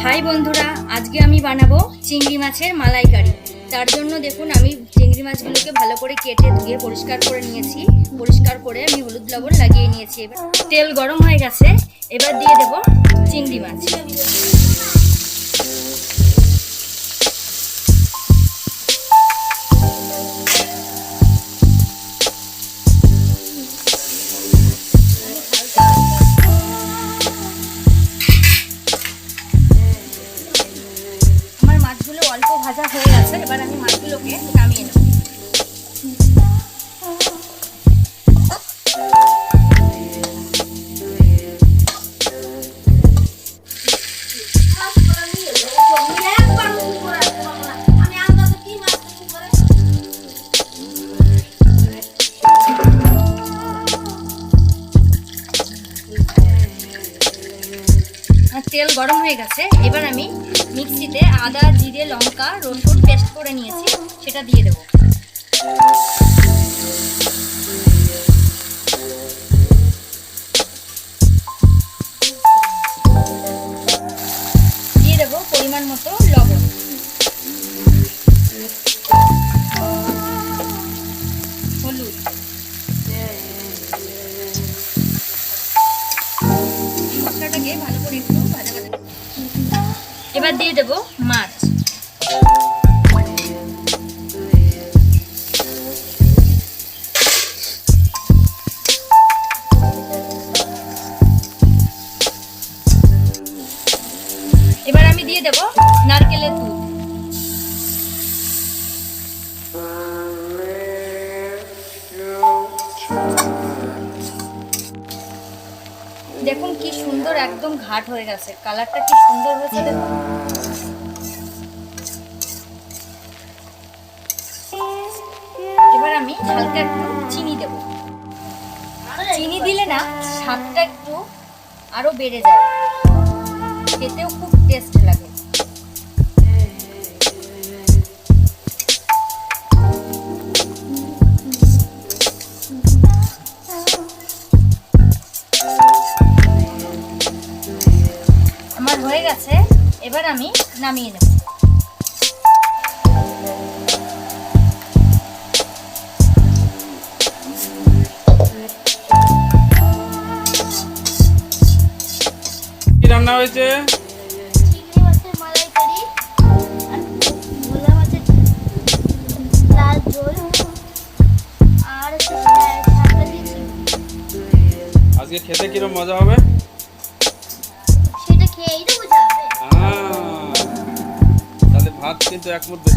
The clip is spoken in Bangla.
হাই বন্ধুরা, আজকে আমি বানাবো চিংড়ি মাছের মালাইকারি। তার জন্য দেখুন আমি চিংড়ি মাছগুলোকে ভালো করে কেটে ধুয়ে পরিষ্কার করে নিয়েছি। পরিষ্কার করে আমি হলুদ লবণ লাগিয়ে নিয়েছি। এবার তেল গরম হয়ে গেছে, এবার দিয়ে দেব চিংড়ি মাছ। মাছগুলো অল্প ভাজা হয়ে গেছে, এবার আমি মাছগুলোকে নামিয়ে নেব। তেল গরম হয়ে গেছে, এবার আমি মিক্সিতে আদা, জিরে, লঙ্কা, রসুন পেস্ট করে নিয়েছি, সেটা দিয়ে দেব। দিয়ে দেব পরিমাণ মতো লবণ, হলুদ, মশলাটাকে ভালো করে একটু ভাজা ভাজা। এবার দিয়ে দেব মাছ। এবার আমি দিয়ে দেব নারকেলের দুধ। দেখুন কি সুন্দর, একদম ঘাট হয়ে গেছে, কালারটা কি সুন্দর হয়েছে দেখুন। এবার আমি হালকা একটু চিনি দেব। চিনি দিলে না স্বাদটা একটু আরো বেড়ে যায়, খেতেও খুব টেস্ট লাগে। আমার হয়ে গেছে, এবার আমি নামিয়ে নেব। কি রান্না হয়েছে? চিংড়ি মাছের মালাইকারি আর ভোলা মাছের লাল ঝোল আর ছাতটা দিয়েছি। আজকে খেতে কিরম মজা হবে? সেটা খেয়েই তো বোঝা হবে। তাহলে ভাত কিন্তু এক মুঠ বেশি